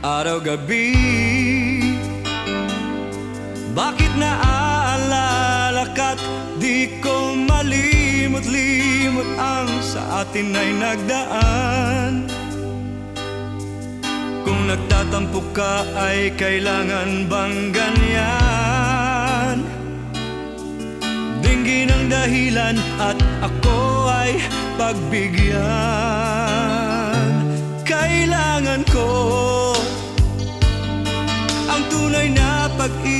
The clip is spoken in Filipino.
araw-gabi. Bakit naaalala ka't di ko malimot-limot ang sa atin ay nagdaan? Kung nagtatampo ka ay kailangan bang ganyan? Dinggin ang dahilan at ako ay pagbigyan. Kailangan ko ang tunay na pag-ibig